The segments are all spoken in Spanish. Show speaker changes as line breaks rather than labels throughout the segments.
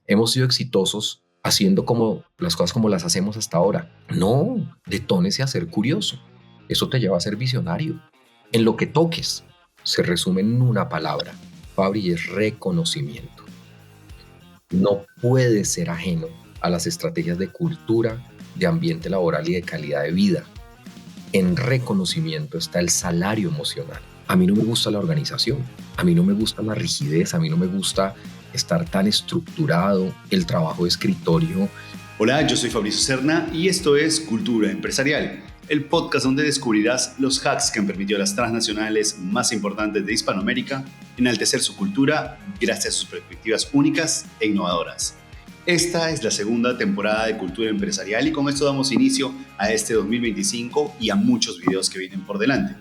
hemos sido exitosos haciendo como las cosas como las hacemos hasta ahora. No, detónese a ser curioso. Eso te lleva a ser visionario. En lo que toques, se resume en una palabra, Fabri, y es reconocimiento. No puedes ser ajeno a las estrategias de cultura, de ambiente laboral y de calidad de vida. En reconocimiento está el salario emocional. A mí no me gusta la organización, a mí no me gusta la rigidez, a mí no me gusta estar tan estructurado, el trabajo de escritorio.
Hola, yo soy Fabricio Serna y esto es Cultura Empresarial, el podcast donde descubrirás los hacks que han permitido a las transnacionales más importantes de Hispanoamérica enaltecer su cultura gracias a sus perspectivas únicas e innovadoras. Esta es la segunda temporada de Cultura Empresarial y con esto damos inicio a este 2025 y a muchos videos que vienen por delante.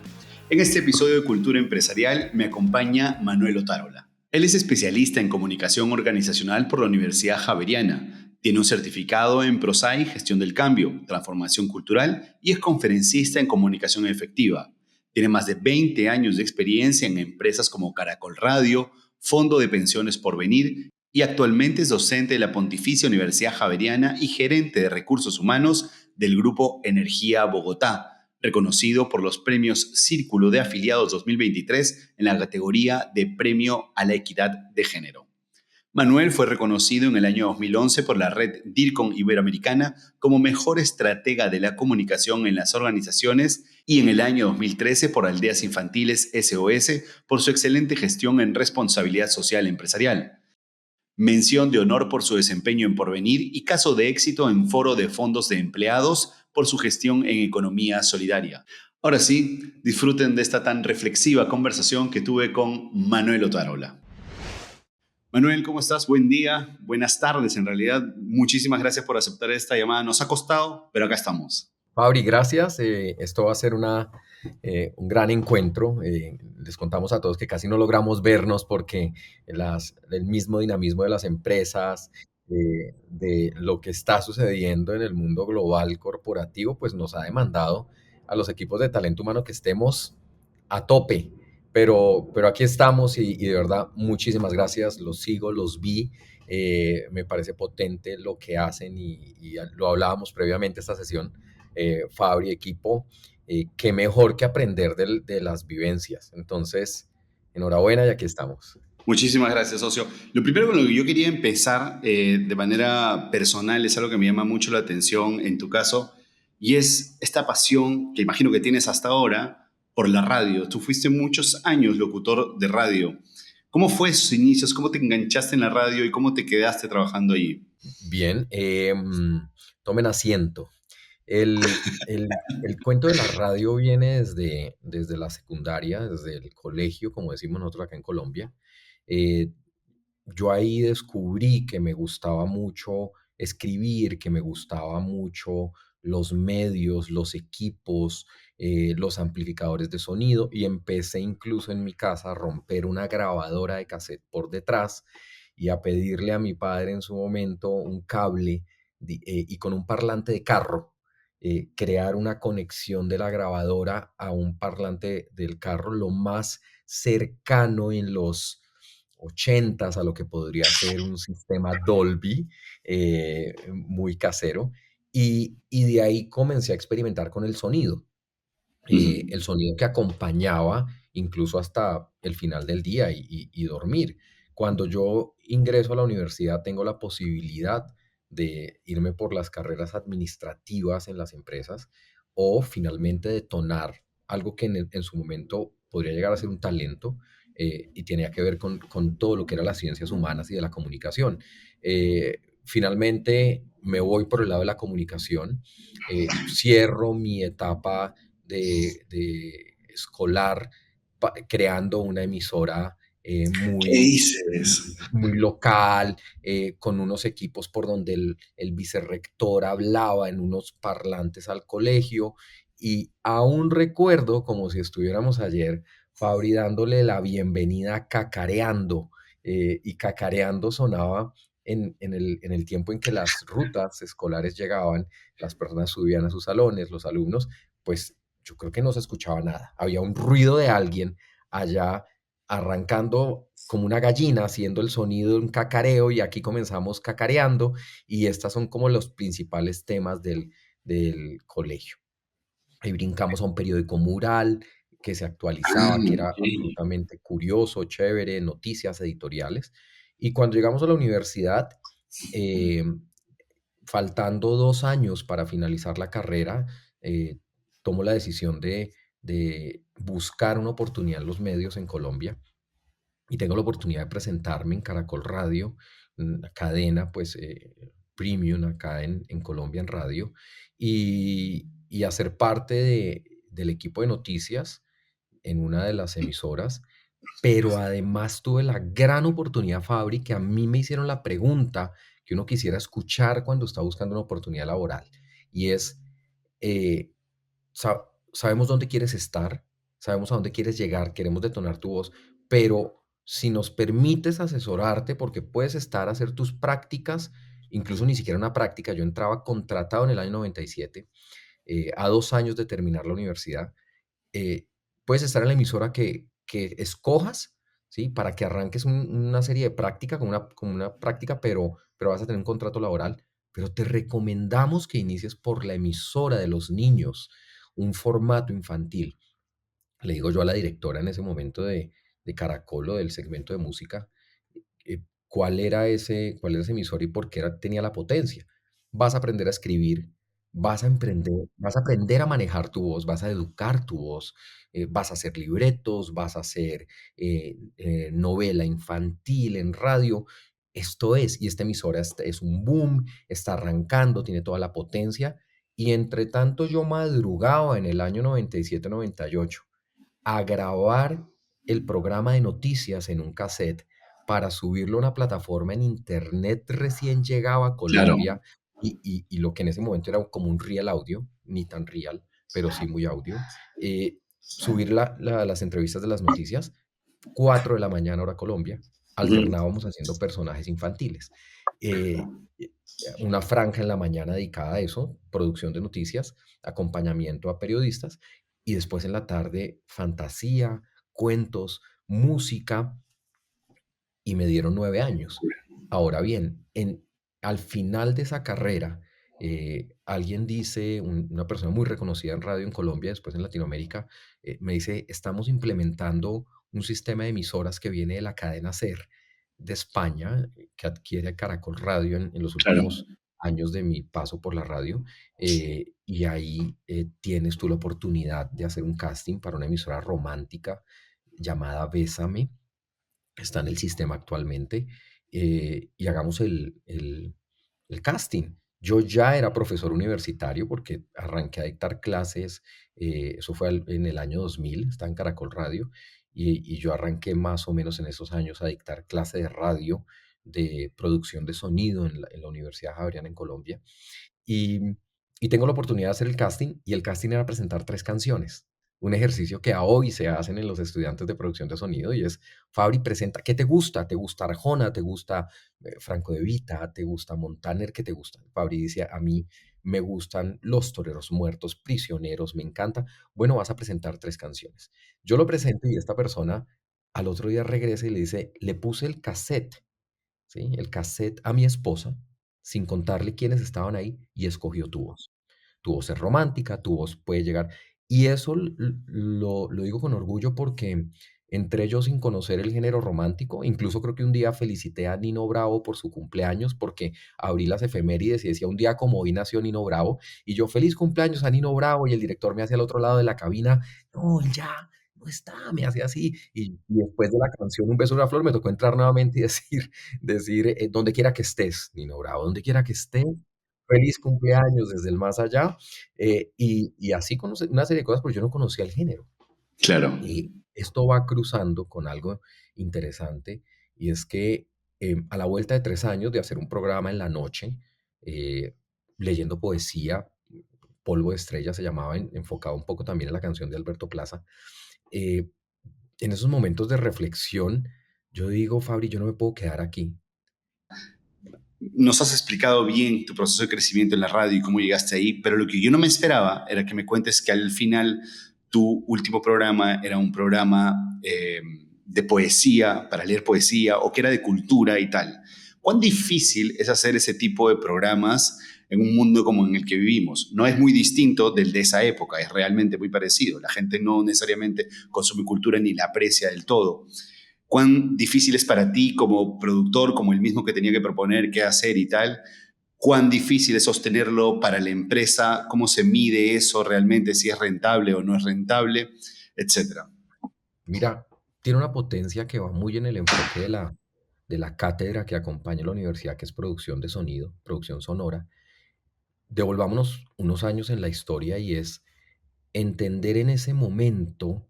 En este episodio de Cultura Empresarial me acompaña Manuel Otárola. Él es especialista en comunicación organizacional por la Universidad Javeriana. Tiene un certificado en ProSci, Gestión del Cambio, Transformación Cultural y es conferencista en comunicación efectiva. Tiene más de 20 años de experiencia en empresas como Caracol Radio, Fondo de Pensiones Porvenir y actualmente es docente de la Pontificia Universidad Javeriana y gerente de recursos humanos del Grupo Energía Bogotá, reconocido por los premios Círculo de Afiliados 2023 en la categoría de Premio a la Equidad de Género. Manuel fue reconocido en el año 2011 por la red DIRCOM Iberoamericana como mejor estratega de la comunicación en las organizaciones y en el año 2013 por Aldeas Infantiles SOS por su excelente gestión en responsabilidad social empresarial. Mención de honor por su desempeño en Porvenir y caso de éxito en Foro de Fondos de Empleados por su gestión en economía solidaria. Ahora sí, disfruten de esta tan reflexiva conversación que tuve con Manuel Otárola. Manuel, ¿cómo estás? Buen día, buenas tardes en realidad. Muchísimas gracias por aceptar esta llamada. Nos ha costado, pero acá estamos.
Fabri, gracias. Esto va a ser un gran encuentro. Les contamos a todos que casi no logramos vernos porque el mismo dinamismo de las empresas, de lo que está sucediendo en el mundo global corporativo, pues nos ha demandado a los equipos de talento humano que estemos a tope. Pero aquí estamos y de verdad, muchísimas gracias. Los sigo, los vi. Me parece potente lo que hacen y lo hablábamos previamente esta sesión. Fabri, equipo, qué mejor que aprender de las vivencias. Entonces, enhorabuena y aquí estamos.
Muchísimas gracias, socio. Lo primero con lo que yo quería empezar de manera personal es algo que me llama mucho la atención en tu caso y es esta pasión que imagino que tienes hasta ahora por la radio. Tú fuiste muchos años locutor de radio. ¿Cómo fue sus inicios? ¿Cómo te enganchaste en la radio y cómo te quedaste trabajando allí?
Bien, tomen asiento. El cuento de la radio viene desde la secundaria, desde el colegio, como decimos nosotros acá en Colombia. Eh, yo ahí descubrí que me gustaba mucho escribir, que me gustaba mucho los medios, los equipos, los amplificadores de sonido y empecé incluso en mi casa a romper una grabadora de cassette por detrás y a pedirle a mi padre en su momento un cable y con un parlante de carro, crear una conexión de la grabadora a un parlante del carro lo más cercano en los 80s a lo que podría ser un sistema Dolby, muy casero, y de ahí comencé a experimentar con
Ujú.
el sonido que acompañaba incluso hasta el final del día y dormir. Cuando yo ingreso a la universidad tengo la posibilidad de irme por las carreras administrativas en las empresas o finalmente detonar algo que en su momento podría llegar a ser un talento, y tenía que ver con todo lo que eran las ciencias humanas y de la comunicación. Finalmente me voy por el lado de la comunicación, cierro mi etapa de escolar creando una emisora
¿Qué dices?
muy local, con unos equipos por donde el vicerrector hablaba en unos parlantes al colegio y aún recuerdo como si estuviéramos ayer, Fabri dándole la bienvenida a Cacareando, y Cacareando sonaba en el tiempo en que las rutas escolares llegaban, las personas subían a sus salones, los alumnos, pues yo creo que no se escuchaba nada. Había un ruido de alguien allá arrancando como una gallina, haciendo el sonido de un cacareo, y aquí comenzamos cacareando, y estas son como los principales temas del colegio. Ahí brincamos a un periódico mural que se actualizaba, que era
Ok.
absolutamente curioso, chévere, noticias editoriales. Y cuando llegamos a la universidad, eh, faltando 2 años para finalizar la carrera, tomo la decisión de buscar una oportunidad en los medios en Colombia, y tengo la oportunidad de presentarme en Caracol Radio, una cadena pues premium acá en Colombia en radio, y hacer parte del equipo de noticias en una de las emisoras. Pero además tuve la gran oportunidad, Fabri, que a mí me hicieron la pregunta que uno quisiera escuchar cuando está buscando una oportunidad laboral, y es, eh, sabemos dónde quieres estar, sabemos a dónde quieres llegar, queremos detonar tu voz, pero si nos permites asesorarte, porque puedes estar a hacer tus prácticas, incluso ni siquiera una práctica, yo entraba contratado en el año 97, a 2 años de terminar la universidad. Puedes estar en la emisora que escojas, ¿sí? Para que arranques una serie de práctica, como una práctica, pero vas a tener un contrato laboral. Pero te recomendamos que inicies por la emisora de los niños, un formato infantil. Le digo yo a la directora en ese momento de Caracol o del segmento de música, cuál era ese emisor y por qué tenía la potencia. Vas a aprender a escribir, vas a aprender a manejar tu voz, vas a educar tu voz, vas a hacer libretos, vas a hacer novela infantil en radio. Esto y esta emisora es un boom, está arrancando, tiene toda la potencia. Y entre tanto yo madrugaba en el año 97, 98 a grabar el programa de noticias en un cassette para subirlo a una plataforma en internet recién llegaba a
Claro.
Colombia, y lo que en ese momento era como un real audio, ni tan real, pero sí muy audio, subir las entrevistas de las noticias, 4 de la mañana hora Colombia,
Ujú.
alternábamos haciendo personajes infantiles. Eh, eh, una franja en la mañana dedicada a eso, producción de noticias, acompañamiento a periodistas, y después en la tarde fantasía, cuentos, música, y me dieron 9 años. Ahora bien, al final de esa carrera, alguien dice, una persona muy reconocida en radio en Colombia, después en Latinoamérica, me dice, estamos implementando un sistema de emisoras que viene de la cadena SER de España, que adquiere Caracol Radio en los
Claro.
últimos años de mi paso por la radio, y ahí tienes tú la oportunidad de hacer un casting para una emisora romántica llamada Bésame, está en el sistema actualmente, y hagamos el casting. Yo ya era profesor universitario porque arranqué a dictar clases, eso fue en el año 2000, está en Caracol Radio, y yo arranqué más o menos en esos años a dictar clase de radio, de producción de sonido en la Universidad Javeriana en Colombia. Y, y tengo la oportunidad de hacer el casting, y el casting era presentar 3 canciones. Un ejercicio que a hoy se hacen en los estudiantes de producción de sonido, y es, Fabri, presenta, ¿qué te gusta? ¿Te gusta Arjona? ¿Te gusta Franco De Vita? ¿Te gusta Montaner? ¿Qué te gusta? Fabri dice, a mí me gustan Los Toreros Muertos, Prisioneros, me encanta. Bueno, vas a presentar 3 canciones. Yo lo presento, y esta persona al otro día regresa y le dice, le puse el cassette, ¿sí? El cassette a mi esposa, sin contarle quiénes estaban ahí, y escogió tu voz. Tu voz es romántica, tu voz puede llegar. Y eso lo digo con orgullo porque entré yo sin conocer el género romántico. Incluso creo que un día felicité a Nino Bravo por su cumpleaños, porque abrí las efemérides y decía, un día como hoy nació Nino Bravo. Y yo, feliz cumpleaños a Nino Bravo. Y el director me hacía al otro lado de la cabina, no, él ya no está, me hacía así. Y después de la canción Un beso, una flor, me tocó entrar nuevamente y decir, donde quiera que estés, Nino Bravo, donde quiera que estés, feliz cumpleaños desde el más allá. Y así conocí una serie de cosas, porque yo no conocía el género.
Claro.
Y esto va cruzando con algo interesante, y es que a la vuelta de 3 años de hacer un programa en la noche, eh, leyendo poesía, Polvo de Estrella se llamaba, enfocado un poco también en la canción de Alberto Plaza, eh, en esos momentos de reflexión, yo digo, Fabri, yo no me puedo quedar aquí.
Nos has explicado bien tu proceso de crecimiento en la radio y cómo llegaste ahí, pero lo que yo no me esperaba era que me cuentes que al final tu último programa era un programa de poesía, para leer poesía, o que era de cultura y tal. ¿Cuán difícil es hacer ese tipo de programas en un mundo como en el que vivimos? No es muy distinto del de esa época, es realmente muy parecido. La gente no necesariamente consume cultura ni la aprecia del todo. ¿Cuán difícil es para ti como productor, como el mismo que tenía que proponer qué hacer y tal? ¿Cuán difícil es sostenerlo para la empresa? ¿Cómo se mide eso realmente? Si es rentable o no es rentable, etcétera.
Mira, tiene una potencia que va muy en el enfoque de la cátedra que acompaña a la universidad, que es producción de sonido, producción sonora. Devolvámonos unos años en la historia y es entender en ese momento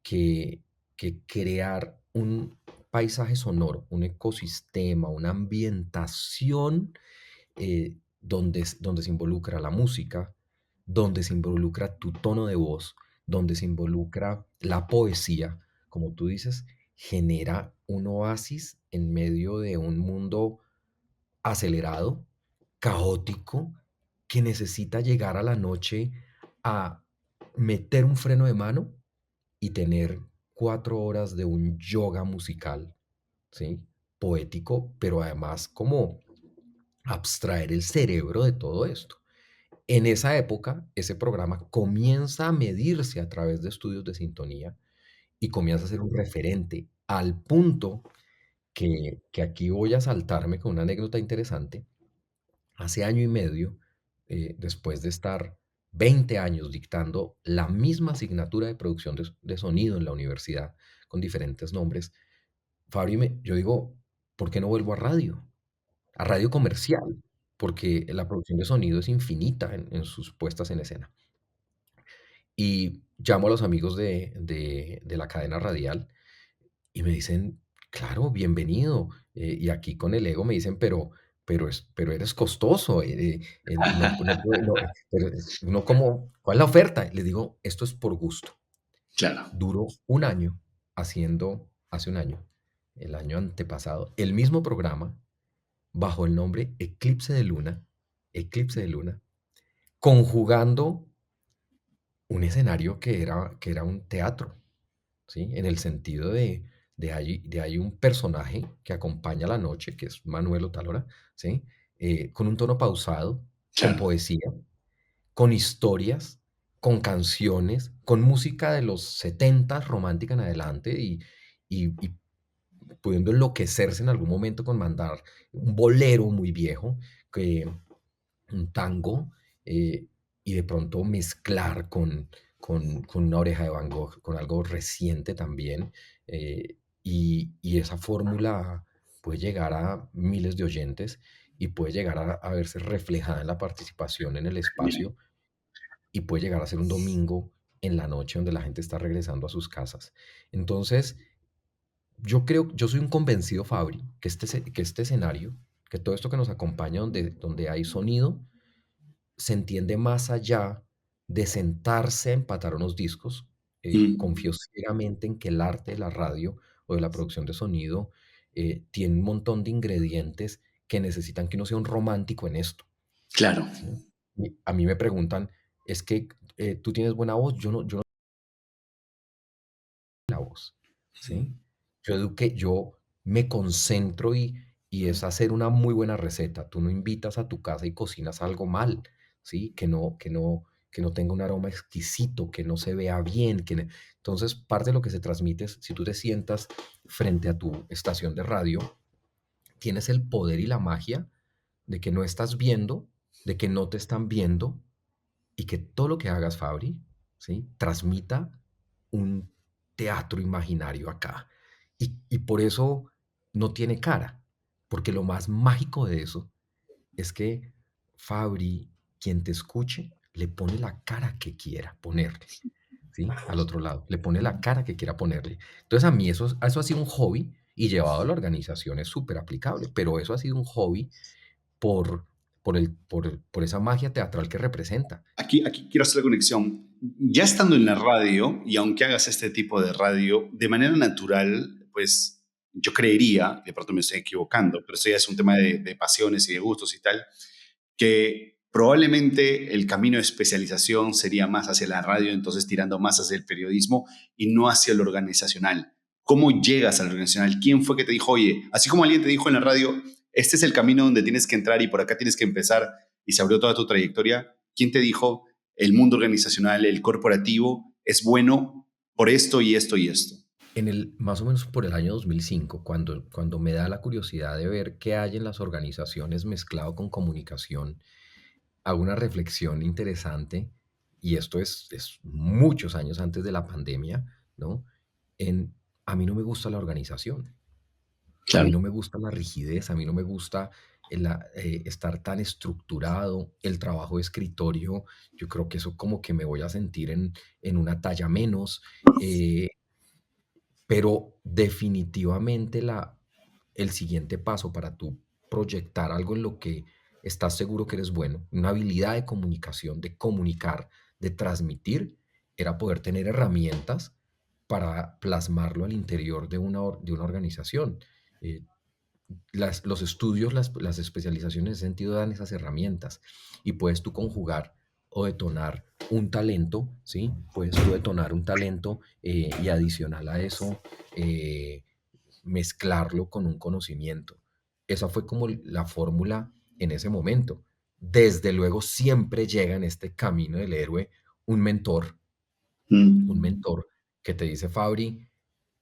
que, que crear un paisaje sonoro, un ecosistema, una ambientación donde se involucra la música, donde se involucra tu tono de voz, donde se involucra la poesía, como tú dices, genera un oasis en medio de un mundo acelerado, caótico, que necesita llegar a la noche a meter un freno de mano y tener 4 horas de un yoga musical, ¿sí? Poético, pero además como abstraer el cerebro de todo esto. En esa época, ese programa comienza a medirse a través de estudios de sintonía y comienza a ser un referente al punto que aquí voy a saltarme con una anécdota interesante. Hace año y medio, después de estar 20 años dictando la misma asignatura de producción de sonido en la universidad con diferentes nombres, Fabri, yo digo, ¿por qué no vuelvo a radio comercial? Porque la producción de sonido es infinita en sus puestas en escena. Y llamo a los amigos de la cadena radial y me dicen, claro, bienvenido. Y aquí con el ego me dicen, pero eres costoso. No, pero uno como, ¿cuál es la oferta? Les digo, esto es por gusto.
Claro.
Duró un año haciendo, hace un año, el año antepasado, el mismo programa bajo el nombre Eclipse de Luna, conjugando un escenario que era un teatro, ¿sí? En el sentido de hay un personaje que acompaña la noche, que es Manuel Otalora, ¿sí? Con un tono pausado, con
Claro.
poesía, con historias, con canciones, con música de los 70 romántica en adelante y pudiendo enloquecerse en algún momento con mandar un bolero muy viejo, que un tango, eh, y de pronto mezclar con una oreja de Van Gogh, con algo reciente también, y esa fórmula puede llegar a miles de oyentes y puede llegar a verse reflejada en la participación en el
Genial.
espacio y puede llegar a ser un domingo en la noche donde la gente está regresando a sus casas. Entonces, yo soy un convencido, Fabri, que este escenario, que todo esto que nos acompaña donde hay sonido, se entiende más allá de sentarse a empatar unos discos.
Mm,
Confío ciegamente en que el arte de la radio o de la producción de sonido tiene un montón de ingredientes que necesitan que uno sea un romántico en esto,
claro.
¿sí? Y a mí me preguntan, es que tú tienes buena voz, yo no la voz, ¿sí? Yo me concentro y es hacer una muy buena receta. Tú no invitas a tu casa y cocinas algo mal, ¿sí? Que no tenga un aroma exquisito, que no se vea bien. Entonces, parte de lo que se transmite es, si tú te sientas frente a tu estación de radio, tienes el poder y la magia de que no estás viendo, de que no te están viendo, y que todo lo que hagas, Fabri, ¿sí? Transmita un teatro imaginario acá. Y por eso no tiene cara, porque lo más mágico de eso es que Fabri, quien te escuche, le pone la cara que quiera ponerle, ¿sí? Al otro lado, le pone la cara que quiera ponerle. Entonces a mí eso ha sido un hobby y llevado a la organización es súper aplicable, pero eso ha sido un hobby por, por esa magia teatral que representa.
Aquí quiero hacer la conexión. Ya estando en la radio, y aunque hagas este tipo de radio, de manera natural, pues yo creería, de pronto me estoy equivocando, pero eso ya es un tema de pasiones y de gustos y tal, que probablemente el camino de especialización sería más hacia la radio, entonces tirando más hacia el periodismo y no hacia lo organizacional. ¿Cómo llegas a la organizacional? ¿Quién fue que te dijo, oye, así como alguien te dijo en la radio, este es el camino donde tienes que entrar y por acá tienes que empezar y se abrió toda tu trayectoria? ¿Quién te dijo el mundo organizacional, el corporativo, es bueno por esto y esto y esto?
Más o menos por el año 2005, cuando me da la curiosidad de ver qué hay en las organizaciones mezclado con comunicación, hago una reflexión interesante, y esto es muchos años antes de la pandemia, ¿no? En, a mí no me gusta la organización, a mí
Claro.
no me gusta la rigidez, a mí no me gusta estar tan estructurado, el trabajo de escritorio. Yo creo que eso como que me voy a sentir en una talla menos. eh, pero definitivamente el siguiente paso para tú proyectar algo en lo que estás seguro que eres bueno, una habilidad de comunicación, de comunicar, de transmitir, era poder tener herramientas para plasmarlo al interior de una organización. Eh, los estudios, las especializaciones en ese sentido dan esas herramientas, y puedes tú conjugar o detonar un talento, ¿sí? Puedes tú detonar un talento, y adicional a eso, eh, mezclarlo con un conocimiento. Esa fue como la fórmula en ese momento. Desde luego siempre llega en este camino del héroe un mentor, un
Mm,
mentor que te dice, Fabri,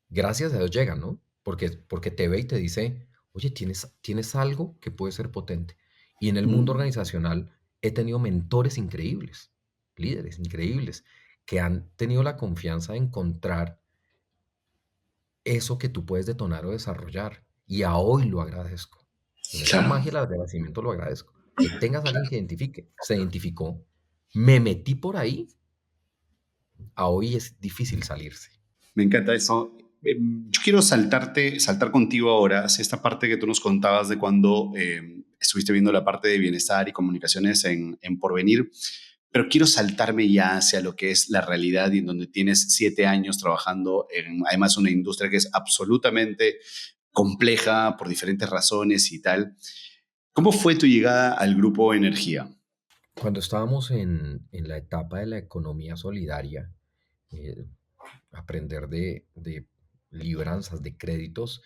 gracias a Dios llega, ¿no? Porque te ve y te dice, oye, tienes algo que puede ser potente. Y en el mundo
mm,
organizacional he tenido mentores increíbles, líderes increíbles, que han tenido la confianza de encontrar eso que tú puedes detonar o desarrollar. Y a hoy lo agradezco. En esta
claro.
magia del agradecimiento lo agradezco. Que tengas a alguien que se identificó, me metí por ahí, a hoy es difícil salirse.
Me encanta eso. Yo quiero saltar contigo ahora hacia esta parte que tú nos contabas de cuando estuviste viendo la parte de bienestar y comunicaciones en Porvenir, pero quiero saltarme ya hacia lo que es la realidad y en donde tienes 7 años trabajando en además una industria que es absolutamente compleja por diferentes razones y tal. ¿Cómo fue tu llegada al grupo Energía?
Cuando estábamos en la etapa de la economía solidaria, eh, aprender de libranzas, de créditos,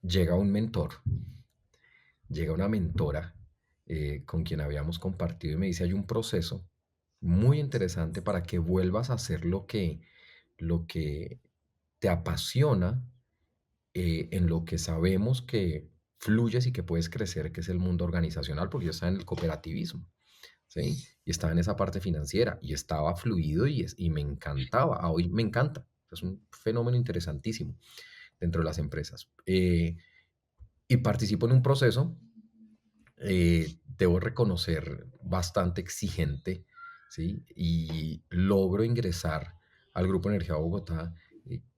llega un mentor, llega una mentora, con quien habíamos compartido, y me dice, hay un proceso muy interesante para que vuelvas a hacer lo que te apasiona, en lo que sabemos que fluyes y que puedes crecer, que es el mundo organizacional, porque yo estaba en el cooperativismo, ¿sí? Y estaba en esa parte financiera y estaba fluido, y me encantaba, a hoy me encanta. Es un fenómeno interesantísimo dentro de las empresas. Y participo en un proceso, debo reconocer, bastante exigente, ¿sí? Y logro ingresar al Grupo Energía Bogotá,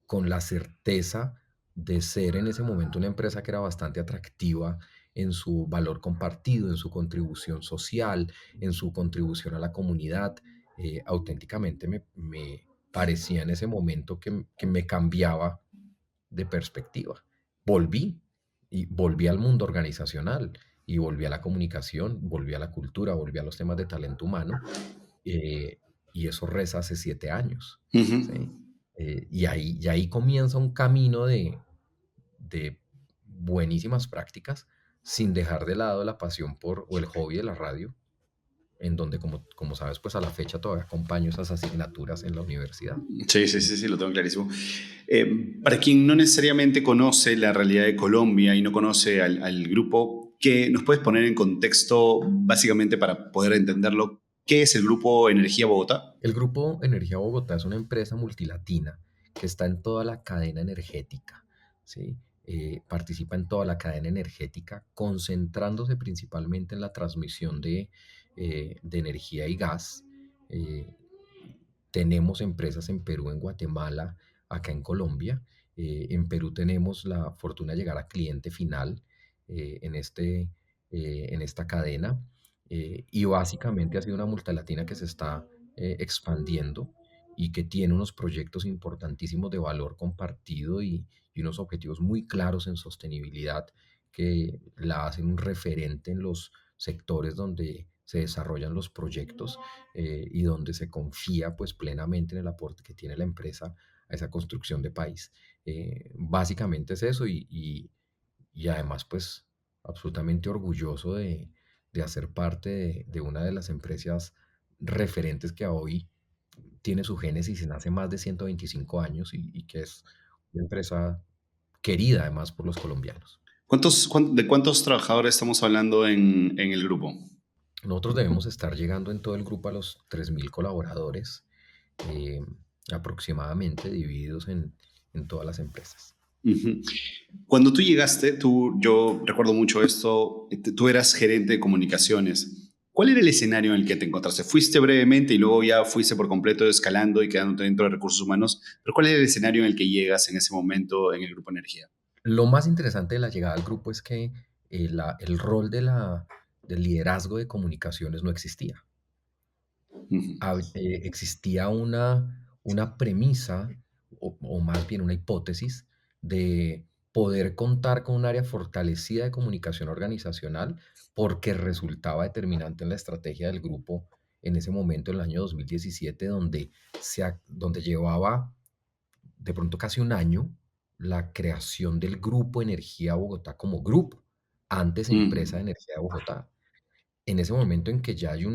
con la certeza de ser en ese momento una empresa que era bastante atractiva en su valor compartido, en su contribución social, en su contribución a la comunidad. Auténticamente me parecía en ese momento que me cambiaba de perspectiva. Volví, y volví al mundo organizacional, y volví a la comunicación, volví a la cultura, volví a los temas de talento humano, eh, y eso reza hace 7 años,
Ujú.
¿sí? Y ahí comienza un camino de buenísimas prácticas, sin dejar de lado la pasión o el hobby de la radio, en donde, como sabes, pues a la fecha todavía acompaño esas asignaturas en la universidad.
Sí, sí, sí, sí, lo tengo clarísimo. Para quien no necesariamente conoce la realidad de Colombia y no conoce al grupo, ¿qué nos puedes poner en contexto, básicamente para poder entenderlo? ¿Qué es el Grupo Energía Bogotá?
El Grupo Energía Bogotá es una empresa multilatina que está en toda la cadena energética, ¿sí? Participa en toda la cadena energética, concentrándose principalmente en la transmisión de energía y gas. Eh, Tenemos empresas en Perú, en Guatemala, acá en Colombia. En Perú tenemos la fortuna de llegar a cliente final, en esta cadena, y básicamente ha sido una multilatina que se está, expandiendo, y que tiene unos proyectos importantísimos de valor compartido, y unos objetivos muy claros en sostenibilidad, que la hacen un referente en los sectores donde se desarrollan los proyectos, y donde se confía pues plenamente en el aporte que tiene la empresa a esa construcción de país. Básicamente es eso y además pues absolutamente orgulloso de hacer parte de una de las empresas referentes que hoy tiene su génesis en hace más de 125 años y que es una empresa querida además por los colombianos.
¿De cuántos trabajadores estamos hablando en el grupo?
Nosotros debemos estar llegando en todo el grupo a los 3.000 colaboradores, eh, aproximadamente divididos en todas las empresas.
Ujú. Cuando tú llegaste, yo recuerdo mucho esto, tú eras gerente de comunicaciones. ¿Cuál era el escenario en el que te encontraste? Fuiste brevemente y luego ya fuiste por completo escalando y quedándote dentro de recursos humanos, pero ¿cuál era el escenario en el que llegas en ese momento en el Grupo Energía?
Lo más interesante de la llegada al grupo es que el rol del liderazgo de comunicaciones no existía.
Ujú,
Existía una premisa, o más bien una hipótesis, de poder contar con un área fortalecida de comunicación organizacional porque resultaba determinante en la estrategia del grupo en ese momento, en el año 2017, donde llevaba de pronto casi un año la creación del Grupo Energía Bogotá como grupo, antes Empresa de
ujú,
Energía de Bogotá. En ese momento en que ya hay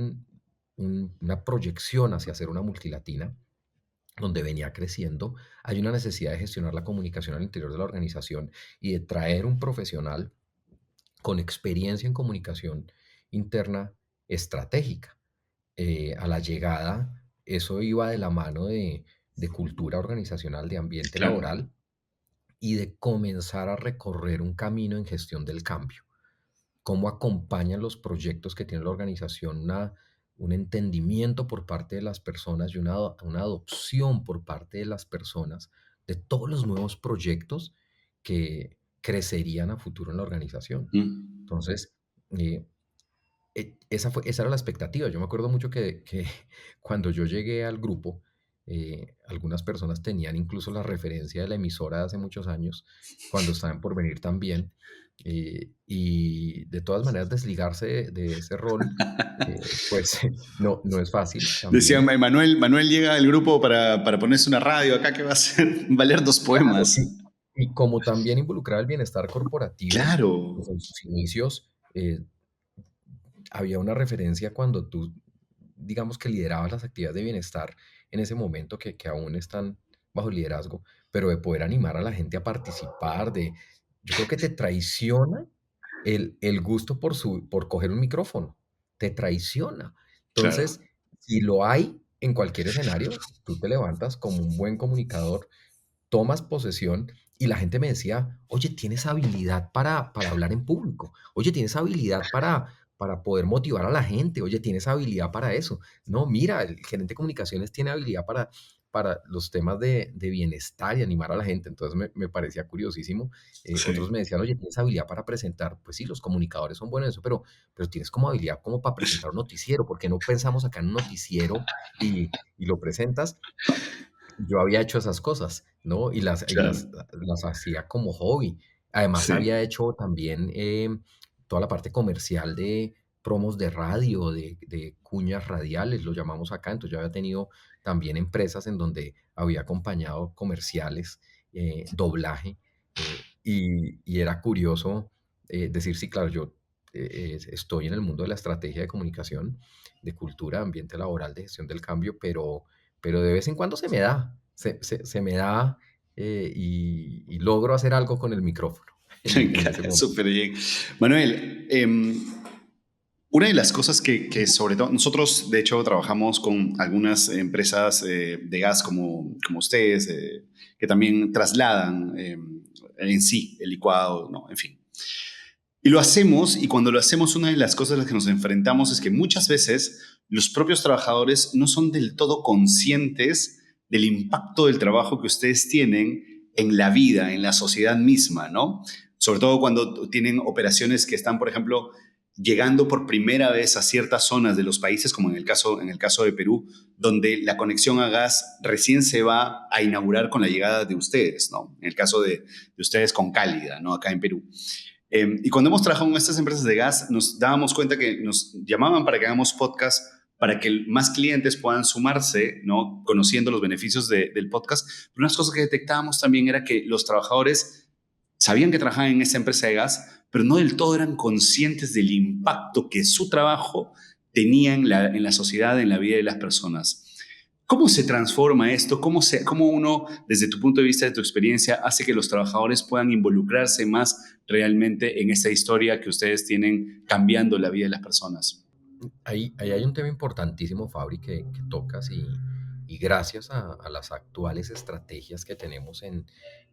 una proyección hacia ser una multilatina, donde venía creciendo, hay una necesidad de gestionar la comunicación al interior de la organización y de traer un profesional con experiencia en comunicación interna estratégica. A la llegada, eso iba de la mano de cultura organizacional, de ambiente
claro.
laboral y de comenzar a recorrer un camino en gestión del cambio. Cómo acompañan los proyectos que tiene la organización un entendimiento por parte de las personas y una adopción por parte de las personas de todos los nuevos proyectos que crecerían a futuro en la organización.
Mm.
Entonces, eh, esa era la expectativa. Yo me acuerdo mucho que cuando yo llegué al grupo, algunas personas tenían incluso la referencia de la emisora de hace muchos años, cuando estaban por venir también. Y de todas maneras, desligarse de ese rol, pues no es fácil
Decían,
también.
Manuel llega al grupo para ponerse una radio acá que va a hacer, va a leer dos
Claro,
poemas.
y como también involucrar el bienestar corporativo,
Claro,
pues en sus inicios, había una referencia cuando tú, digamos que liderabas las actividades de bienestar en ese momento que aún están bajo liderazgo, pero de poder animar a la gente a participar, yo creo que te traiciona el gusto por coger un micrófono, te traiciona.
claro.
Entonces, si lo hay en cualquier escenario, tú te levantas como un buen comunicador, tomas posesión y la gente me decía, oye, tienes habilidad para hablar en público, oye, tienes habilidad para poder motivar a la gente, oye, tienes habilidad para eso. No, mira, el gerente de comunicaciones tiene habilidad para los temas de bienestar y animar a la gente. Entonces me parecía curiosísimo. Otros
Sí.
me decían, oye, tienes habilidad para presentar. Pues sí, los comunicadores son buenos en eso, pero tienes como habilidad como para presentar un noticiero, porque no pensamos acá en un noticiero y lo presentas. Yo había hecho esas cosas, ¿no? Y
Claro,
las hacía como hobby. Además,
sí.
había hecho también, toda la parte comercial de promos de radio, de cuñas radiales, lo llamamos acá. Entonces, yo había tenido también empresas en donde había acompañado comerciales, doblaje, y era curioso, decir: "Sí, claro, yo, estoy en el mundo de la estrategia de comunicación, de cultura, ambiente laboral, de gestión del cambio, pero de vez en cuando se me da, se me da, y logro hacer algo con el micrófono en ese momento.
Súper bien. Manuel, una de las cosas que sobre todo nosotros, de hecho, trabajamos con algunas empresas de gas como ustedes, que también trasladan en sí el licuado, ¿no? En fin. Y lo hacemos, y cuando lo hacemos, una de las cosas a las que nos enfrentamos es que muchas veces los propios trabajadores no son del todo conscientes del impacto del trabajo que ustedes tienen en la vida, en la sociedad misma, ¿no? Sobre todo cuando tienen operaciones que están, por ejemplo, llegando por primera vez a ciertas zonas de los países, como en el caso de Perú, donde la conexión a gas recién se va a inaugurar con la llegada de ustedes, ¿no? En el caso de ustedes con Cálida, ¿no? Acá en Perú. Y cuando hemos trabajado con estas empresas de gas, nos dábamos cuenta que nos llamaban para que hagamos podcast para que más clientes puedan sumarse, ¿no? Conociendo los beneficios del podcast. Pero unas cosas que detectábamos también era que los trabajadores sabían que trabajaban en esa empresa de gas, pero no del todo eran conscientes del impacto que su trabajo tenía en la sociedad, en la vida de las personas. ¿Cómo se transforma esto? ¿Cómo uno, desde tu punto de vista, de tu experiencia, hace que los trabajadores puedan involucrarse más realmente en esta historia que ustedes tienen cambiando la vida de las personas?
Ahí hay un tema importantísimo, Fabri, que tocas y gracias a las actuales estrategias que tenemos en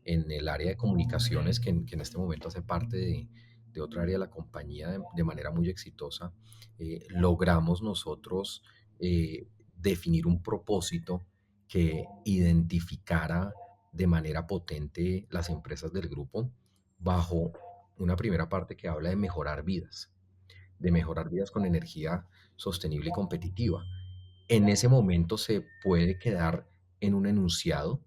el área de comunicaciones, que en este momento hace parte de otra área de la compañía de manera muy exitosa, logramos nosotros definir un propósito que identificara de manera potente las empresas del grupo bajo una primera parte que habla de mejorar vidas con energía sostenible y competitiva. En ese momento se puede quedar en un enunciado,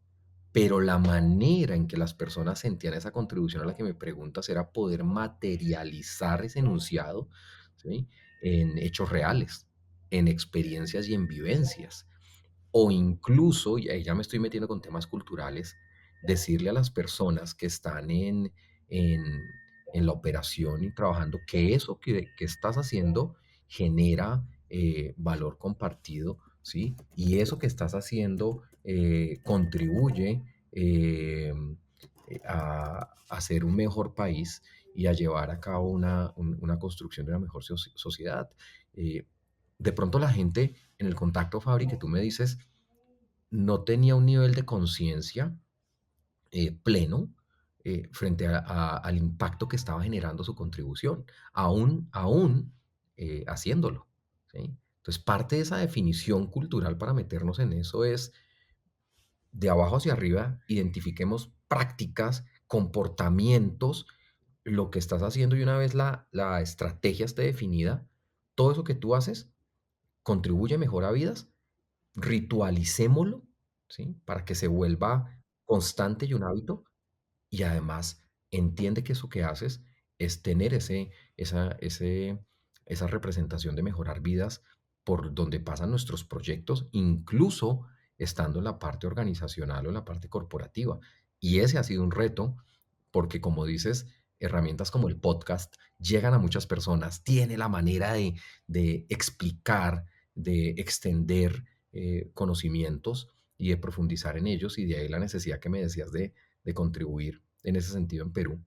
pero la manera en que las personas sentían esa contribución a la que me preguntas era poder materializar ese enunciado, ¿sí? En hechos reales, en experiencias y en vivencias. O incluso, y ahí ya me estoy metiendo con temas culturales, decirle a las personas que están en, en la operación y trabajando que eso que estás haciendo genera valor compartido, ¿sí? Y eso que estás haciendo contribuye a hacer un mejor país y a llevar a cabo una construcción de una mejor sociedad. Eh, de pronto la gente en el contacto, Fabri, que tú me dices, no tenía un nivel de conciencia pleno frente al impacto que estaba generando su contribución, aún haciéndolo. ¿Sí? Entonces, parte de esa definición cultural para meternos en eso es de abajo hacia arriba, identifiquemos prácticas, comportamientos, lo que estás haciendo y una vez la estrategia esté definida, todo eso que tú haces contribuye mejor a vidas, ritualicémoslo, ¿sí? Para que se vuelva constante y un hábito, y además entiende que eso que haces es tener esa representación de mejorar vidas por donde pasan nuestros proyectos, incluso estando en la parte organizacional o en la parte corporativa. Y ese ha sido un reto porque, como dices, herramientas como el podcast llegan a muchas personas, tiene la manera de explicar, de extender conocimientos y de profundizar en ellos, y de ahí la necesidad que me decías de contribuir en ese sentido en Perú,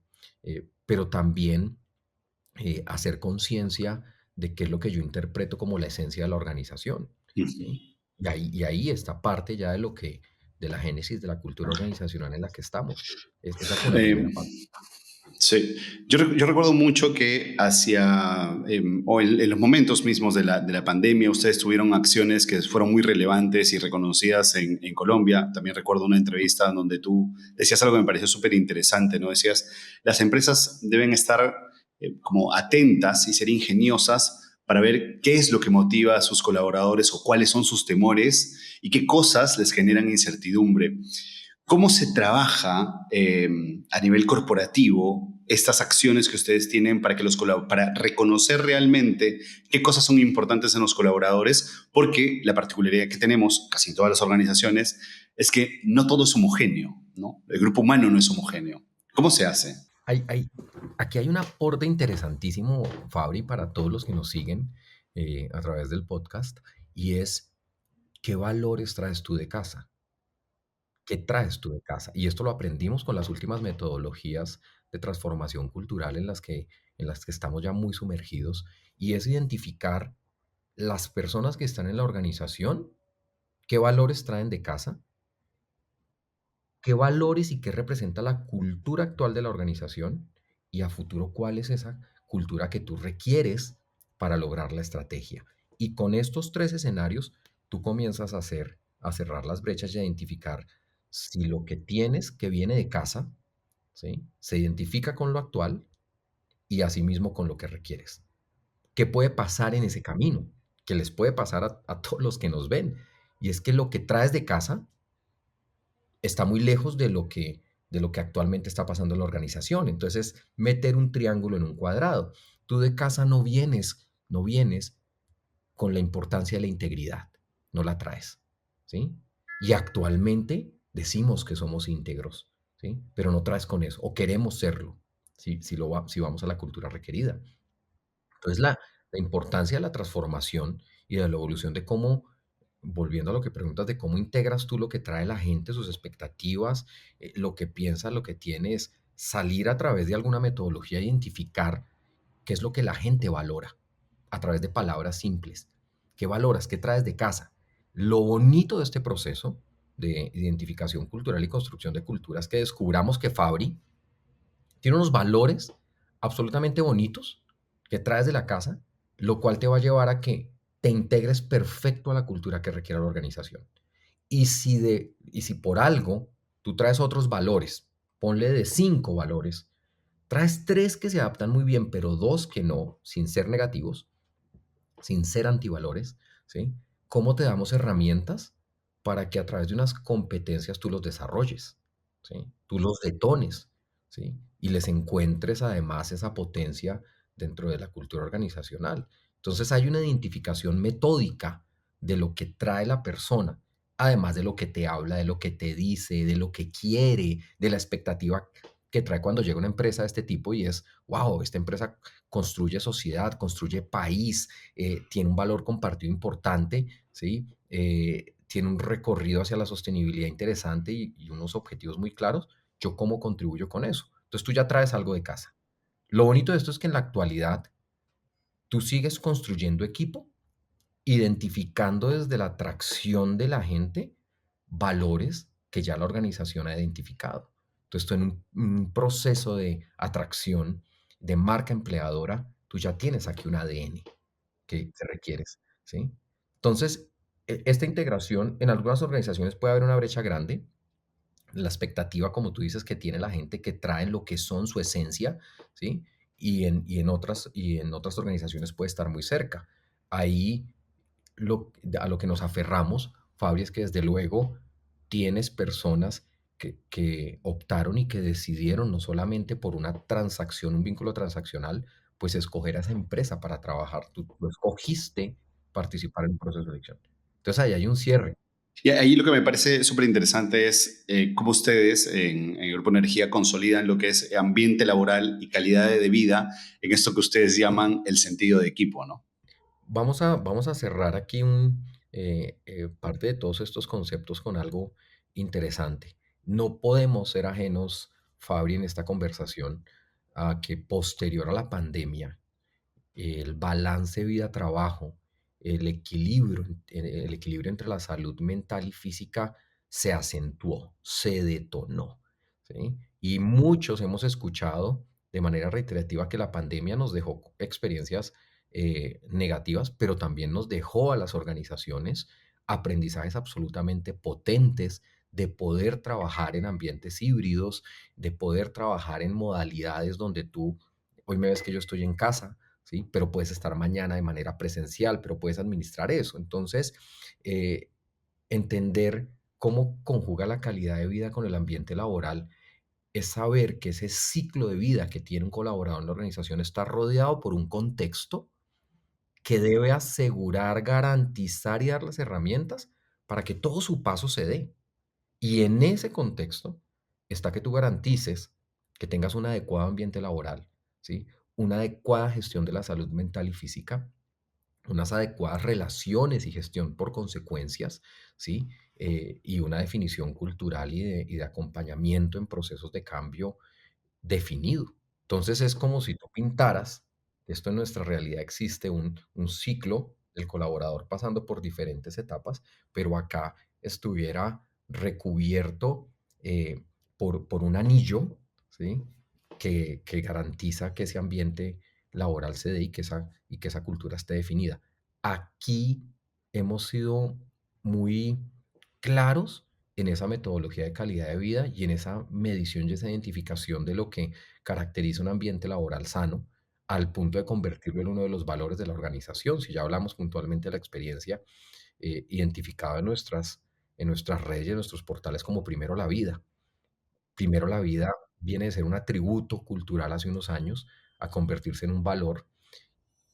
pero también hacer conciencia de qué es lo que yo interpreto como la esencia de la organización, ¿sí? Y ahí está parte ya de la génesis de la cultura organizacional en la que estamos. Esa es como la
Eh,
primera parte.
Sí, yo recuerdo mucho que o en los momentos mismos de la pandemia, ustedes tuvieron acciones que fueron muy relevantes y reconocidas en Colombia. También recuerdo una entrevista donde tú decías algo que me pareció súper interesante, ¿no? Decías, las empresas deben estar como atentas y ser ingeniosas para ver qué es lo que motiva a sus colaboradores o cuáles son sus temores y qué cosas les generan incertidumbre. ¿Cómo se trabaja a nivel corporativo estas acciones que ustedes tienen para, para reconocer realmente qué cosas son importantes en los colaboradores? Porque la particularidad que tenemos casi en todas las organizaciones es que no todo es homogéneo, ¿no? El grupo humano no es homogéneo. ¿Cómo se hace?
Hay, hay- Aquí hay un aporte interesantísimo, Fabri, para todos los que nos siguen a través del podcast, y es qué valores traes tú de casa. ¿Qué traes tú de casa? Y esto lo aprendimos con las últimas metodologías de transformación cultural en las que estamos ya muy sumergidos, y es identificar las personas que están en la organización, qué valores traen de casa, qué valores y qué representa la cultura actual de la organización, y a futuro cuál es esa cultura que tú requieres para lograr la estrategia. Y con estos tres escenarios, tú comienzas a cerrar las brechas y a identificar si lo que tienes que viene de casa, ¿sí? Se identifica con lo actual y asimismo con lo que requieres. ¿Qué puede pasar en ese camino? ¿Qué les puede pasar a todos los que nos ven? Y es que lo que traes de casa está muy lejos de lo que actualmente está pasando en la organización. Entonces, meter un triángulo en un cuadrado. Tú de casa no vienes con la importancia de la integridad, no la traes, ¿sí? Y actualmente decimos que somos íntegros, ¿sí? Pero no traes con eso, o queremos serlo, si vamos a la cultura requerida. Entonces, la importancia de la transformación y de la evolución de cómo, volviendo a lo que preguntas, de cómo integras tú lo que trae la gente, sus expectativas, lo que piensa, lo que tienes, salir a través de alguna metodología a identificar qué es lo que la gente valora a través de palabras simples. ¿Qué valoras? ¿Qué traes de casa? Lo bonito de este proceso de identificación cultural y construcción de culturas es que descubramos que Fabri tiene unos valores absolutamente bonitos que traes de la casa, lo cual te va a llevar a que te integres perfecto a la cultura que requiere la organización. Y si por algo tú traes otros valores, ponle de 5 valores, traes 3 que se adaptan muy bien, pero 2 que no, sin ser negativos, sin ser antivalores, ¿sí? ¿Cómo te damos herramientas para que a través de unas competencias tú los desarrolles, ¿sí? Tú los detones, ¿sí? Y les encuentres además esa potencia dentro de la cultura organizacional. Entonces hay una identificación metódica de lo que trae la persona, además de lo que te habla, de lo que te dice, de lo que quiere, de la expectativa que trae cuando llega una empresa de este tipo y es, wow, esta empresa construye sociedad, construye país, tiene un valor compartido importante, ¿sí? Tiene un recorrido hacia la sostenibilidad interesante y unos objetivos muy claros. ¿Yo cómo contribuyo con eso? Entonces tú ya traes algo de casa. Lo bonito de esto es que en la actualidad tú sigues construyendo equipo, identificando desde la atracción de la gente valores que ya la organización ha identificado. Entonces, tú en un proceso de atracción, de marca empleadora, tú ya tienes aquí un ADN que requieres, ¿sí? Entonces, esta integración en algunas organizaciones puede haber una brecha grande, la expectativa, como tú dices, que tiene la gente que traen lo que son su esencia, ¿sí? Y en otras organizaciones puede estar muy cerca. Ahí a lo que nos aferramos, Fabri, es que desde luego tienes personas que optaron y que decidieron no solamente por una transacción, un vínculo transaccional, pues escoger a esa empresa para trabajar. Tú escogiste participar en un proceso de elección. Entonces ahí hay un cierre.
Y ahí lo que me parece súper interesante es cómo ustedes en Grupo Energía consolidan lo que es ambiente laboral y calidad de vida en esto que ustedes llaman el sentido de equipo, ¿no?
Vamos a cerrar aquí parte de todos estos conceptos con algo interesante. No podemos ser ajenos, Fabri, en esta conversación, a que posterior a la pandemia, el balance vida-trabajo, el equilibrio entre la salud mental y física se acentuó, se detonó, ¿sí? Y muchos hemos escuchado de manera reiterativa que la pandemia nos dejó experiencias negativas, pero también nos dejó a las organizaciones aprendizajes absolutamente potentes de poder trabajar en ambientes híbridos, de poder trabajar en modalidades donde tú, hoy me ves que yo estoy en casa, ¿sí? Pero puedes estar mañana de manera presencial, pero puedes administrar eso. Entonces, eh, entender cómo conjuga la calidad de vida con el ambiente laboral es saber que ese ciclo de vida que tiene un colaborador en la organización está rodeado por un contexto que debe asegurar, garantizar y dar las herramientas para que todo su paso se dé. Y en ese contexto está que tú garantices que tengas un adecuado ambiente laboral, ¿sí? Una adecuada gestión de la salud mental y física, unas adecuadas relaciones y gestión por consecuencias, ¿sí? Y una definición cultural y de acompañamiento en procesos de cambio definido. Entonces es como si tú pintaras, esto en nuestra realidad existe un ciclo del colaborador pasando por diferentes etapas, pero acá estuviera recubierto por un anillo, ¿sí? Que garantiza que ese ambiente laboral se dé y que esa cultura esté definida. Aquí hemos sido muy claros en esa metodología de calidad de vida y en esa medición y esa identificación de lo que caracteriza un ambiente laboral sano, al punto de convertirlo en uno de los valores de la organización. Si ya hablamos puntualmente de la experiencia identificada en nuestras redes y en nuestros portales como primero la vida. Primero la vida viene de ser un atributo cultural hace unos años a convertirse en un valor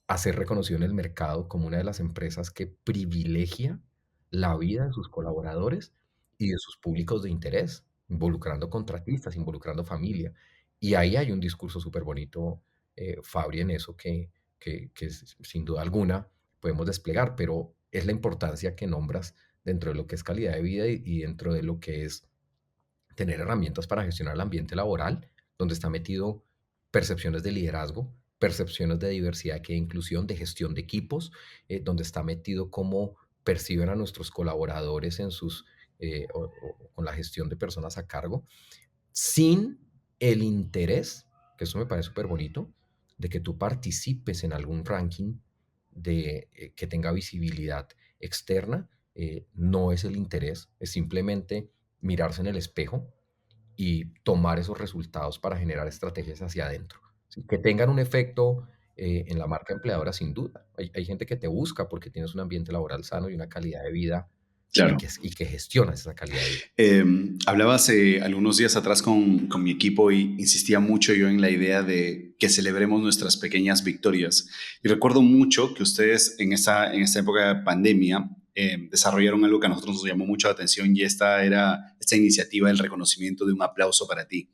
a ser reconocido en el mercado como una de las empresas que privilegia la vida de sus colaboradores y de sus públicos de interés, involucrando contratistas, involucrando familia. Y ahí hay un discurso súper bonito, Fabri, en eso sin duda alguna podemos desplegar, pero es la importancia que nombras dentro de lo que es calidad de vida y dentro de lo que es tener herramientas para gestionar el ambiente laboral, donde está metido percepciones de liderazgo, percepciones de diversidad e inclusión, de gestión de equipos, donde está metido cómo perciben a nuestros colaboradores en con la gestión de personas a cargo, sin el interés, que eso me parece súper bonito, de que tú participes en algún ranking que tenga visibilidad externa. No es el interés, es simplemente mirarse en el espejo y tomar esos resultados para generar estrategias hacia adentro, ¿sí? Que tengan un efecto en la marca empleadora, sin duda. Hay gente que te busca porque tienes un ambiente laboral sano y una calidad de vida
Claro.
y que gestionas esa calidad de vida.
Hablaba hace algunos días atrás con mi equipo y insistía mucho yo en la idea de que celebremos nuestras pequeñas victorias. Y recuerdo mucho que ustedes en esta época de pandemia desarrollaron algo que a nosotros nos llamó mucho la atención y esta era esta iniciativa del reconocimiento de un aplauso para ti.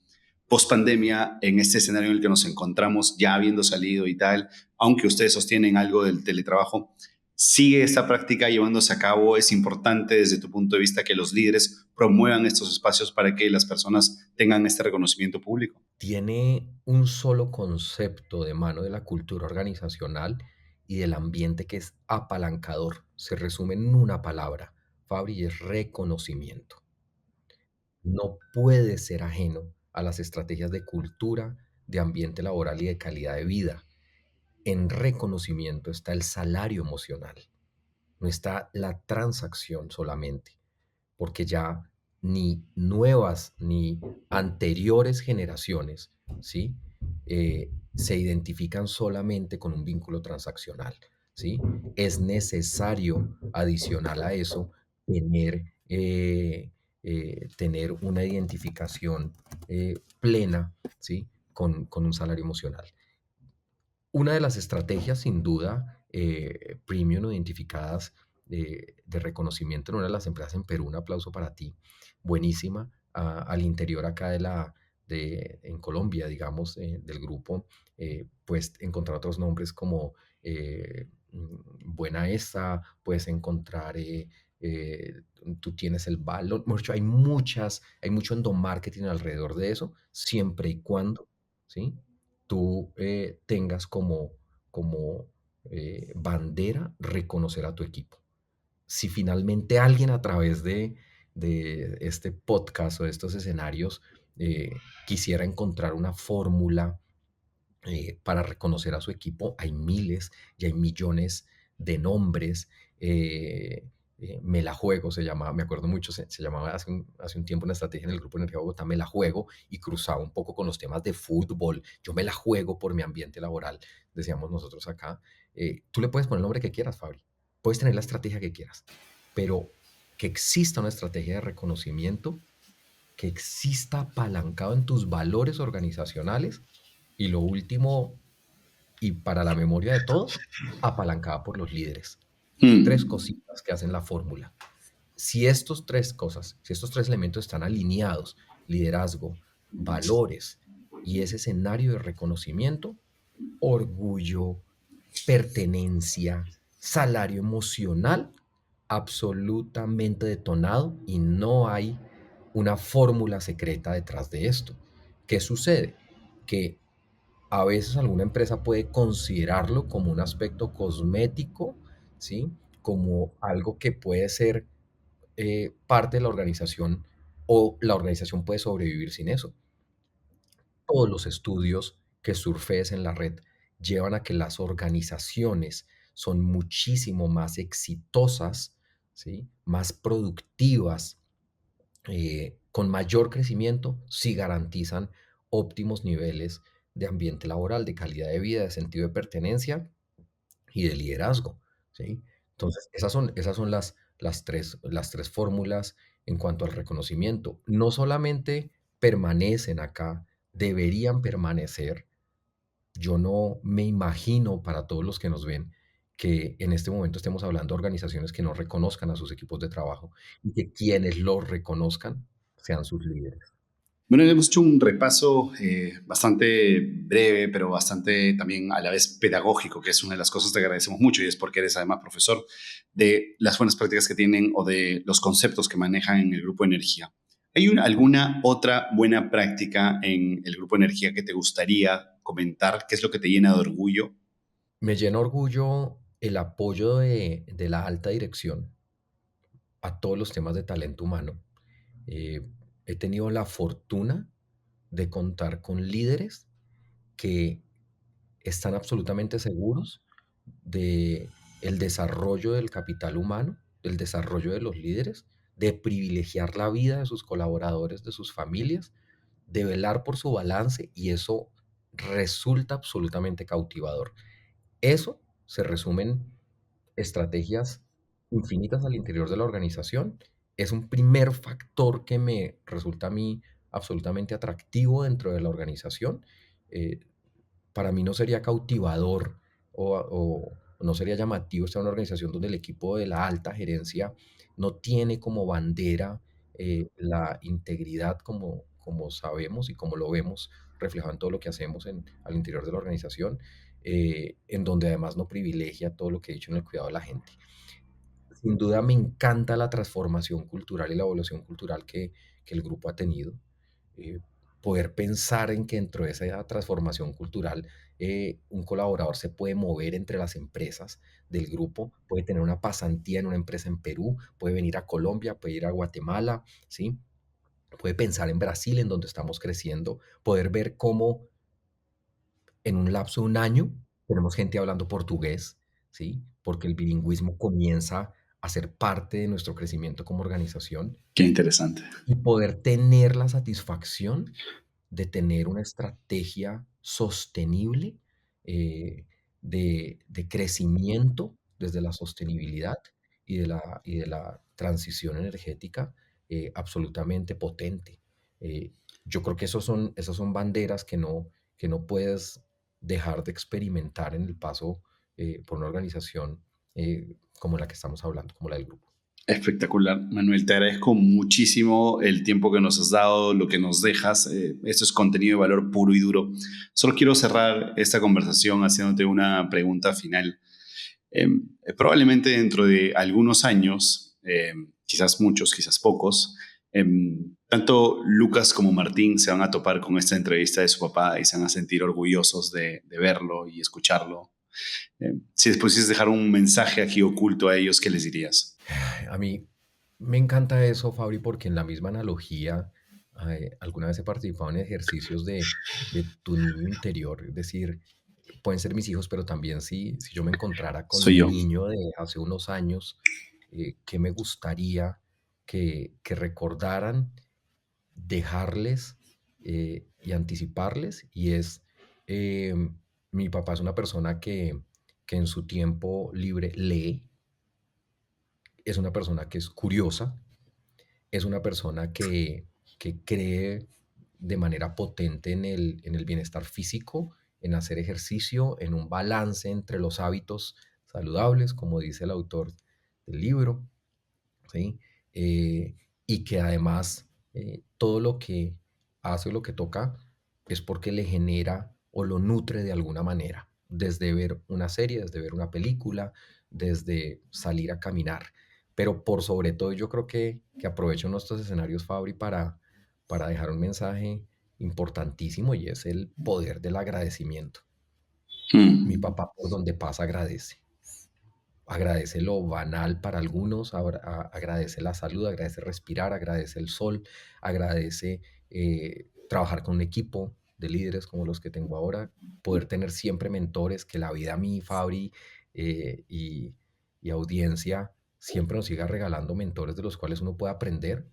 Post pandemia, en este escenario en el que nos encontramos, ya habiendo salido y tal, aunque ustedes sostienen algo del teletrabajo, ¿sigue esta práctica llevándose a cabo? ¿Es importante desde tu punto de vista que los líderes promuevan estos espacios para que las personas tengan este reconocimiento público?
Tiene un solo concepto de mano de la cultura organizacional y del ambiente que es apalancador. Se resume en una palabra, Fabri, y es reconocimiento. No puede ser ajeno a las estrategias de cultura, de ambiente laboral y de calidad de vida. En reconocimiento está el salario emocional, no está la transacción solamente, porque ya ni nuevas ni anteriores generaciones, ¿sí? Se identifican solamente con un vínculo transaccional, ¿sí? Es necesario, adicional a eso, tener una identificación plena, ¿sí? Con un salario emocional. Una de las estrategias, sin duda, premium o identificadas de reconocimiento en una de las empresas en Perú, un aplauso para ti, buenísima, al interior acá en Colombia, digamos, del grupo, pues encontrar otros nombres como Buena Esa, puedes encontrar eh, Tú tienes el valor, mucho, hay mucho endomarketing alrededor de eso, siempre y cuando, ¿sí? Tú tengas como bandera reconocer a tu equipo. Si finalmente alguien a través de este podcast o de estos escenarios eh, quisiera encontrar una fórmula para reconocer a su equipo, hay miles y hay millones de nombres. Me la juego, se llamaba, me acuerdo mucho, se llamaba hace un tiempo una estrategia en el Grupo Energía Bogotá, me la juego, y cruzaba un poco con los temas de fútbol. Yo me la juego por mi ambiente laboral, decíamos nosotros acá. Tú le puedes poner el nombre que quieras, Fabri, puedes tener la estrategia que quieras, pero que exista una estrategia de reconocimiento, que exista apalancado en tus valores organizacionales, y lo último, y para la memoria de todos, apalancada por los líderes. Tres
Hmm.
cositas que hacen la fórmula. Si estos tres elementos están alineados, liderazgo, valores y ese escenario de reconocimiento, orgullo, pertenencia, salario emocional, absolutamente detonado, y no hay una fórmula secreta detrás de esto. ¿Qué sucede? Que a veces alguna empresa puede considerarlo como un aspecto cosmético, ¿sí? Como algo que puede ser parte de la organización, o la organización puede sobrevivir sin eso. Todos los estudios que surfees en la red llevan a que las organizaciones son muchísimo más exitosas, ¿sí? Más productivas, con mayor crecimiento, si garantizan óptimos niveles de ambiente laboral, de calidad de vida, de sentido de pertenencia y de liderazgo, ¿sí? Entonces, esas son las tres fórmulas en cuanto al reconocimiento. No solamente permanecen acá, deberían permanecer, Yo no me imagino para todos los que nos ven que en este momento estemos hablando de organizaciones que no reconozcan a sus equipos de trabajo y que quienes los reconozcan sean sus líderes.
Bueno, hemos hecho un repaso bastante breve, pero bastante también a la vez pedagógico, que es una de las cosas que te agradecemos mucho y es porque eres además profesor de las buenas prácticas que tienen o de los conceptos que manejan en el Grupo Energía. ¿Hay alguna otra buena práctica en el Grupo Energía que te gustaría comentar? ¿Qué es lo que te llena de orgullo?
Me llena orgullo el apoyo de la alta dirección a todos los temas de talento humano. Eh, He tenido la fortuna de contar con líderes que están absolutamente seguros de el desarrollo del capital humano, del desarrollo de los líderes, de privilegiar la vida de sus colaboradores, de sus familias, de velar por su balance, y eso resulta absolutamente cautivador. Eso se resume en estrategias infinitas al interior de la organización. Es un primer factor que me resulta a mí absolutamente atractivo dentro de la organización. Eh, para mí no sería cautivador o no sería llamativo estar en una organización donde el equipo de la alta gerencia no tiene como bandera la integridad como sabemos y como lo vemos reflejado en todo lo que hacemos al interior de la organización, en donde además no privilegia todo lo que he dicho en el cuidado de la gente. Sin duda me encanta la transformación cultural y la evolución cultural que el grupo ha tenido. Eh, Poder pensar en que dentro de esa transformación cultural un colaborador se puede mover entre las empresas del grupo, puede tener una pasantía en una empresa en Perú, puede venir a Colombia, puede ir a Guatemala, ¿sí? Puede pensar en Brasil, en donde estamos creciendo, poder ver cómo en un lapso de un año tenemos gente hablando portugués, ¿sí? Porque el bilingüismo comienza a ser parte de nuestro crecimiento como organización,
Qué interesante.
y poder tener la satisfacción de tener una estrategia sostenible de crecimiento desde la sostenibilidad y de la transición energética absolutamente potente. Eh, yo creo que esas son banderas que no puedes dejar de experimentar en el paso por una organización como la que estamos hablando, como la del grupo.
Espectacular, Manuel. Te agradezco muchísimo el tiempo que nos has dado, lo que nos dejas. Esto es contenido de valor puro y duro. Solo quiero cerrar esta conversación haciéndote una pregunta final. Probablemente dentro de algunos años, quizás muchos, quizás pocos, tanto Lucas como Martín se van a topar con esta entrevista de su papá y se van a sentir orgullosos de verlo y escucharlo. Si les pudieses dejar un mensaje aquí oculto a ellos, ¿qué les dirías?
A mí me encanta eso, Fabri, porque en la misma analogía, alguna vez he participado en ejercicios de tu niño interior, es decir, pueden ser mis hijos, pero también si yo me encontrara con
Soy
mi
yo.
niño de hace unos años, ¿qué me gustaría que recordaran, dejarles y anticiparles? Y es, mi papá es una persona que en su tiempo libre lee, es una persona que es curiosa, es una persona que cree de manera potente en el bienestar físico, en hacer ejercicio, en un balance entre los hábitos saludables, como dice el autor del libro, ¿sí? Eh, y que además todo lo que hace o lo que toca es porque le genera o lo nutre de alguna manera, desde ver una serie, desde ver una película, desde salir a caminar. Pero por sobre todo yo creo que aprovecho nuestros escenarios, Fabri, para dejar un mensaje importantísimo, y es el poder del agradecimiento. Mi
Mm.
papá por donde pasa agradece. Agradece lo banal para algunos, agradece la salud, agradece respirar, agradece el sol, agradece trabajar con un equipo de líderes como los que tengo ahora, poder tener siempre mentores, que la vida a mí, Fabri, y audiencia siempre nos siga regalando mentores de los cuales uno puede aprender.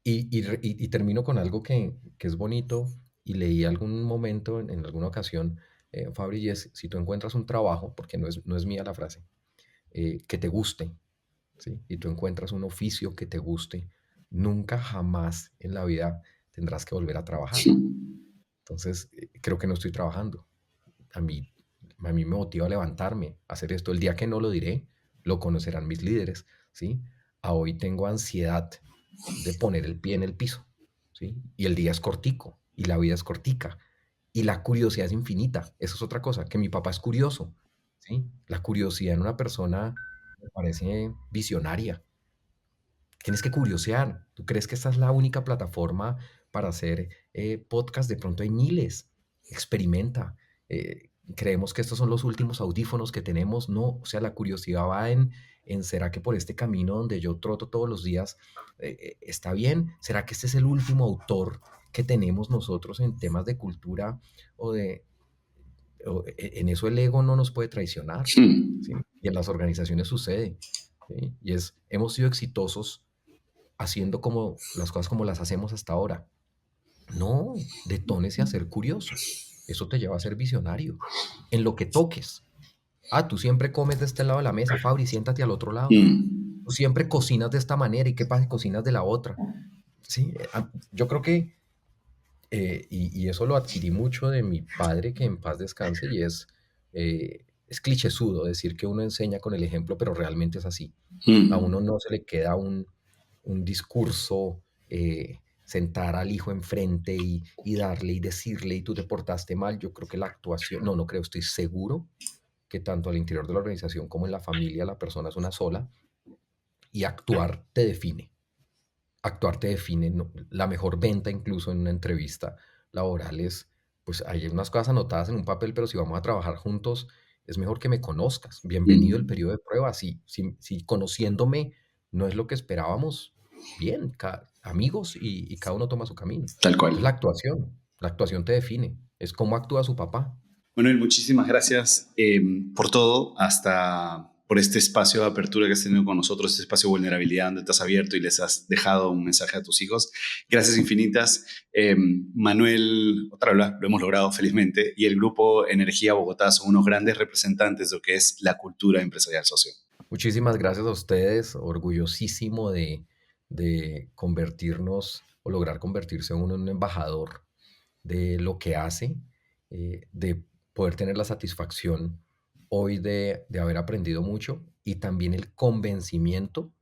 Y termino con algo que es bonito, y leí algún momento en alguna ocasión, Fabri, y es: si tú encuentras un trabajo, porque no es mía la frase, que te guste, ¿sí? Y tú encuentras un oficio que te guste, nunca jamás en la vida tendrás que volver a trabajar. Entonces, creo que no estoy trabajando. a mí, a mí me motiva a levantarme, a hacer esto. El día que no lo diré, lo conocerán mis líderes, ¿sí? A hoy tengo ansiedad de poner el pie en el piso, ¿sí? Y el día es cortico, y la vida es cortica, y la curiosidad es infinita. Eso es otra cosa, que mi papá es curioso, ¿sí? La curiosidad en una persona me parece visionaria. Tienes que curiosear. ¿Tú crees que esta es la única plataforma para hacer podcast? De pronto hay miles. Experimenta. Creemos que estos son los últimos audífonos que tenemos. No, o sea, la curiosidad va en ¿será que por este camino donde yo troto todos los días está bien? ¿Será que este es el último autor que tenemos nosotros en temas de cultura o de... en eso el ego no nos puede traicionar, ¿sí?
Hmm.
Y en las organizaciones sucede, ¿sí? Y es, hemos sido exitosos haciendo como las cosas como las hacemos hasta ahora. No, detónese a ser curioso. Eso te lleva a ser visionario. En lo que toques. Ah, tú siempre comes de este lado de la mesa, Fabri, siéntate al otro lado.
Hmm.
Tú siempre cocinas de esta manera y qué pasa si cocinas de la otra. Sí, yo creo que, y eso lo adquirí mucho de mi padre, que en paz descanse, y es clichésudo decir que uno enseña con el ejemplo, pero realmente es así. A uno
Hmm.
no se le queda un discurso, sentar al hijo enfrente y darle y decirle, y tú te portaste mal. Yo creo que la actuación, no creo, estoy seguro que tanto al interior de la organización como en la familia la persona es una sola y actuar te define. Actuar te define. La mejor venta incluso en una entrevista laboral es, pues hay unas cosas anotadas en un papel, pero si vamos a trabajar juntos, es mejor que me conozcas. Bienvenido el
Hmm.
periodo de prueba. Si conociéndome no es lo que esperábamos, bien, amigos y cada uno toma su camino.
Tal cual.
Entonces la actuación te define. Es cómo actúa su papá.
Manuel, muchísimas gracias por todo, hasta por este espacio de apertura que has tenido con nosotros, este espacio de vulnerabilidad donde te has abierto y les has dejado un mensaje a tus hijos. Gracias infinitas. Manuel, otra vez lo hemos logrado felizmente, y el grupo Energía Bogotá son unos grandes representantes de lo que es la cultura empresarial socio.
Muchísimas gracias a ustedes, orgullosísimo de convertirnos o lograr convertirse uno en un embajador de lo que hace, de poder tener la satisfacción hoy de haber aprendido mucho y también el convencimiento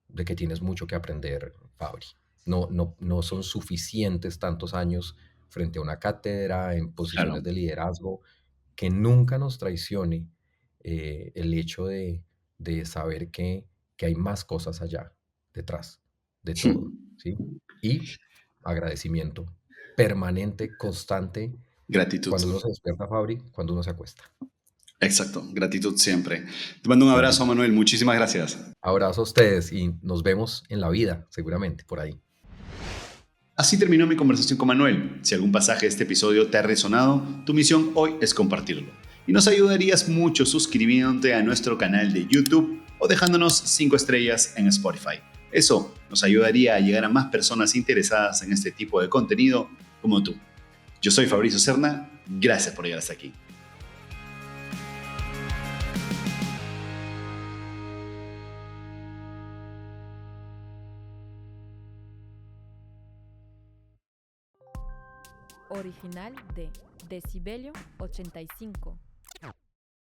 de que tienes mucho que aprender, Fabri. No son suficientes tantos años frente a una cátedra en
Claro.
posiciones de liderazgo que nunca nos traicione el hecho de saber que hay más cosas allá, detrás de todo, ¿sí? Y agradecimiento permanente, constante,
Gratitud.
cuando uno se despierta, Fabri, cuando uno se acuesta.
Exacto, gratitud siempre. Te mando un abrazo,
Bendición.
Manuel. Muchísimas gracias.
Abrazo a ustedes y nos vemos en la vida, seguramente, por ahí.
Así terminó mi conversación con Manuel. Si algún pasaje de este episodio te ha resonado, tu misión hoy es compartirlo. Y nos ayudarías mucho suscribiéndote a nuestro canal de YouTube o dejándonos 5 estrellas en Spotify. Eso nos ayudaría a llegar a más personas interesadas en este tipo de contenido como tú. Yo soy Fabricio Serna. Gracias por llegar hasta aquí.
Original de Decibelio 85.